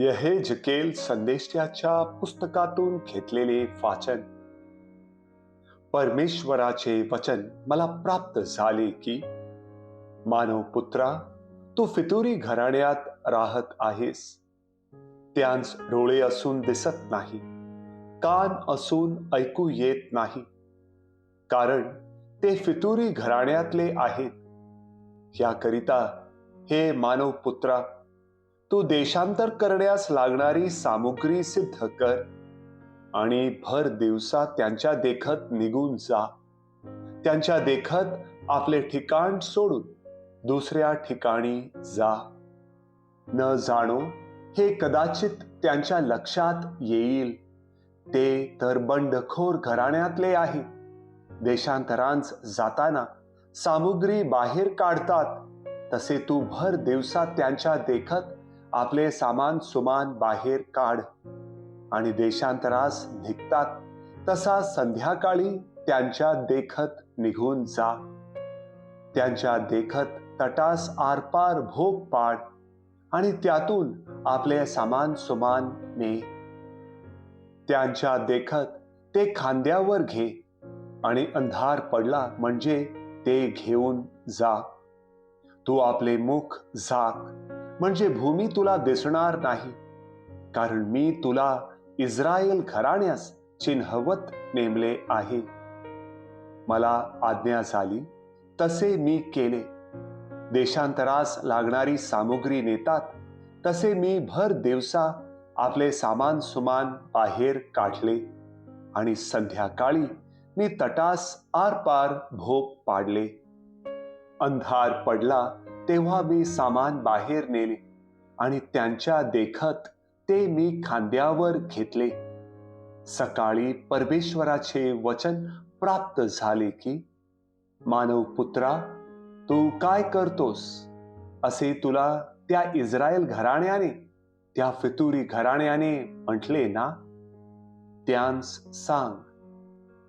यहेजकेल संदेष्ट्याच्या पुस्तकातून घेतलेले वाचन. परमेश्वराचे वचन मला प्राप्त झाले की, मानव पुत्रा, तू फितुरी घराण्यात राहत आहेस. त्यांस डोळे असून दिसत नाही, कान असून ऐकू येत नाही, कारण ते फितुरी घराण्यातले आहेत. याकरिता हे मानव पुत्रा, तू देशांतर करण्यास लागणारी सामुग्री सिद्ध कर आणि भर दिवसा त्यांच्या देखत निघून जा. त्यांच्या देखत आपले ठिकाण सोडून दुसऱ्या ठिकाणी जा. न जाणो हे कदाचित त्यांच्या लक्षात येईल, ते तर बंडखोर घराण्यातले आहेत. देशांतरांस जाताना सामुग्री बाहेर काढतात, तसे तू भर दिवसा त्यांच्या देखत आपले सामान सुमान बाहेर काढ. आणि देशांतरास निघतात तसा संध्याकाळी त्यांच्या देखत निघून जा. त्यांच्या देखत तटास आरपार भोग पाड आणि त्यातून आपले सामान सुमान ने. त्यांच्या देखत ते खांद्यावर घे आणि अंधार पडला म्हणजे ते घेऊन जा. तू आपले मुख झाक म्हणजे भूमी तुला दिसणार नाही, कारण मी तुला इस्रायल घराण्यास चिन्हवत नेमले आहे. मला आज्ञा झाली तसे मी केले. देशांतरास लागणारी सामुग्री नेतात, तसे मी भर दिवसा आपले सामान सुमान बाहेर काढले आणि संध्याकाळी मी तटास आरपार भोग पाडले. अंधार पडला तेव्हा मी सामान बाहेर नेले आणि त्यांच्या देखत ते मी खांद्यावर घेतले. सकाळी परमेश्वराचे वचन प्राप्त झाले की, मानव पुत्रा, तू काय करतोस असे तुला त्या इस्रायल घराण्याने, त्या फितुरी घराण्याने म्हटले ना? त्यांस सांग,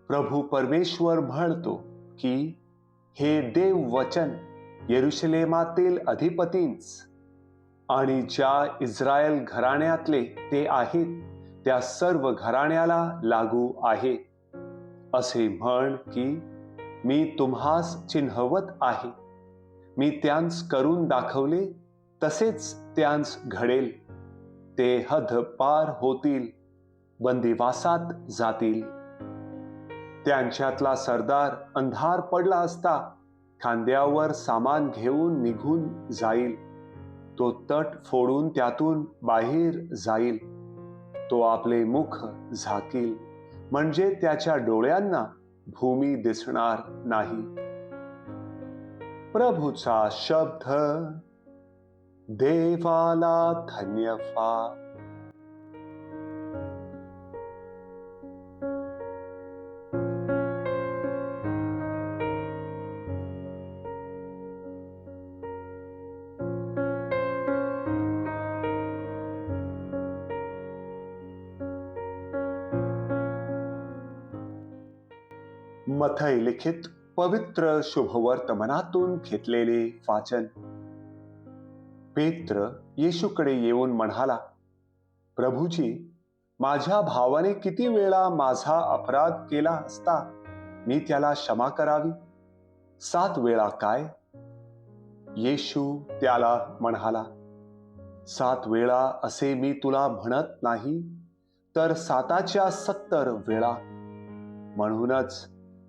प्रभू परमेश्वर म्हणतो की, हे देव वचन यरुशलेमातील अधिपतींस आणि ज्या इस्रायल घराण्यातले ते आहेत त्या सर्व घराण्याला लागू आहे. असे म्हण की, मी तुम्हास चिन्हवत आहे. मी त्यांस करून दाखवले तसेच त्यांस घडेल. ते हद पार होतील, बंदिवासात जातील. त्यांच्यातला सरदार अंधार पडला असता खांद्यावर सामान घेऊन निघून जाईल. तो तट फोडून त्यातून बाहेर जाईल. तो आपले मुख झाकील म्हणजे त्याच्या डोळ्यांना भूमी दिसणार नाही. प्रभूचा शब्द. देवाला धन्यवाद. मथई लिखित पवित्र शुभवर्तमानातून घेतलेले वाचन. पेत्र येशूकडे येऊन म्हणाला, प्रभूजी, माझ्या भावाने किती वेळा माझा अपराध केला असता मी त्याला क्षमा करावी? 7 वेळा काय? येशू त्याला म्हणाला, 7 वेळा असे मी तुला म्हणत नाही, तर 7च्या 70 वेळा. म्हणूनच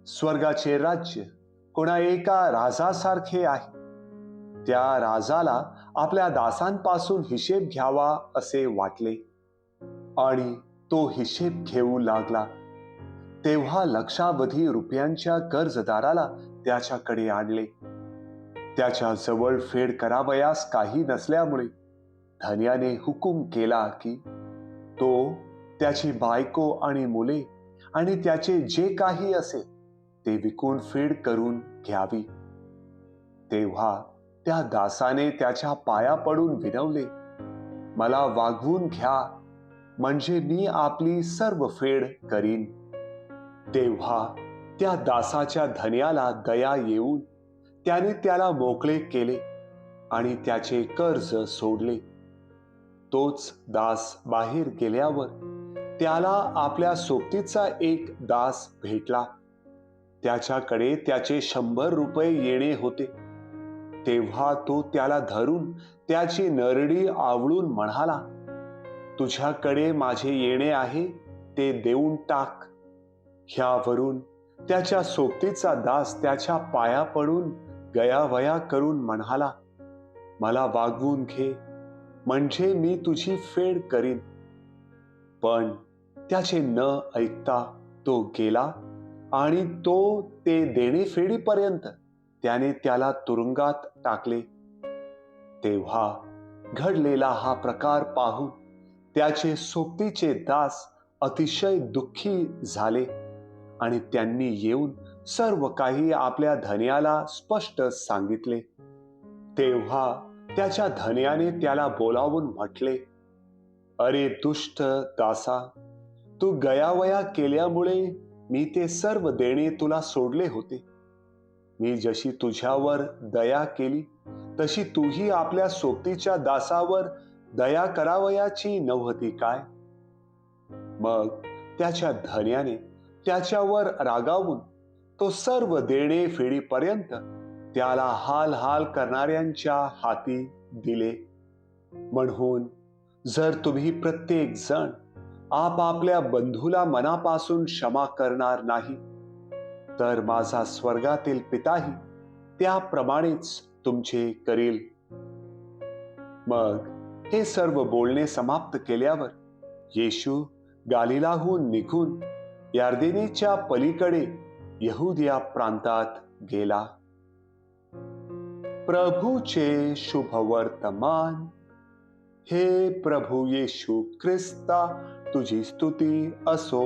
स्वर्गाचे राज्य कोणा एका राजासारखे आहे. त्या राजाला आपल्या दासांपासून हिशेब घ्यावा असे वाटले आणि तो हिशेब घेऊ लागला. तेव्हा लक्षावधी रुपयांच्या कर्जदाराला त्याच्याकडे आणले. त्याच्या जवळ फेड करावयास काही नसल्यामुळे धन्याने हुकूम केला की तो त्याची बायको आणि मुले आणि त्याचे जे काही असेल ते विकून फेड करून घ्यावी. तेव्हा त्या दासाने त्याच्या पाया पडून विनवले, मला वागवून घ्या, म्हणजे मी आपली सर्व फेड करीन. तेव्हा त्या दासाच्या धन्याला दया येऊन त्याने त्याला मोकळे केले आणि त्याचे कर्ज सोडले. तोच दास बाहेर गेल्यावर त्याला आपल्या सोबतीचा एक दास भेटला. त्याच्याकडे त्याचे 100 रुपये येणे होते. तेव्हा तो त्याला धरून त्याची नरडी आवळून म्हणाला, तुझ्याकडे माझे येणे आहे ते देऊन टाक. ह्यावरून त्याच्या सोबतीचा दास त्याच्या पाया पडून गयावया करून म्हणाला, मला वागवून घे, म्हणजे मी तुझी फेड करीन. पण त्याचे न ऐकता तो गेला आणि ते देणे फेडीपर्यंत त्याने त्याला तुरुंगात टाकले. तेव्हा घडलेला हा प्रकार पाहून त्याचे सोबतीचे दास अतिशय दुःखी झाले आणि त्यांनी येऊन सर्व काही आपल्या धन्याला स्पष्ट सांगितले. तेव्हा त्याच्या धन्याने त्याला बोलावून म्हटले, अरे दुष्ट दासा, तू गयावया केल्यामुळे मी ते सर्व देणे तुला सोडले होते. मी जशी तुझ्यावर दया केली तशी तूही आपल्या सोबतीच्या दासावर दया करावयाची नव्हती काय? मग त्याच्या धन्याने त्याच्यावर रागावून तो सर्व देणे फेडीपर्यंत त्याला हाल हाल करणाऱ्यांच्या हाती दिले. म्हणून जर तुम्ही प्रत्येक जण आपापल्या बंधूला मनापासून क्षमा करणार नाही, तर माझा स्वर्गातील पिताही त्याप्रमाणेच तुमचे करील. मग हे सर्व बोलणे समाप्त केल्यावर येशू गालिलाहून निघून यार्देनेच्या पलीकडे यहुदिया प्रांतात गेला. प्रभूचे शुभवर्तमान. हे प्रभू येशू ख्रिस्ता, तुझी स्तुती असो.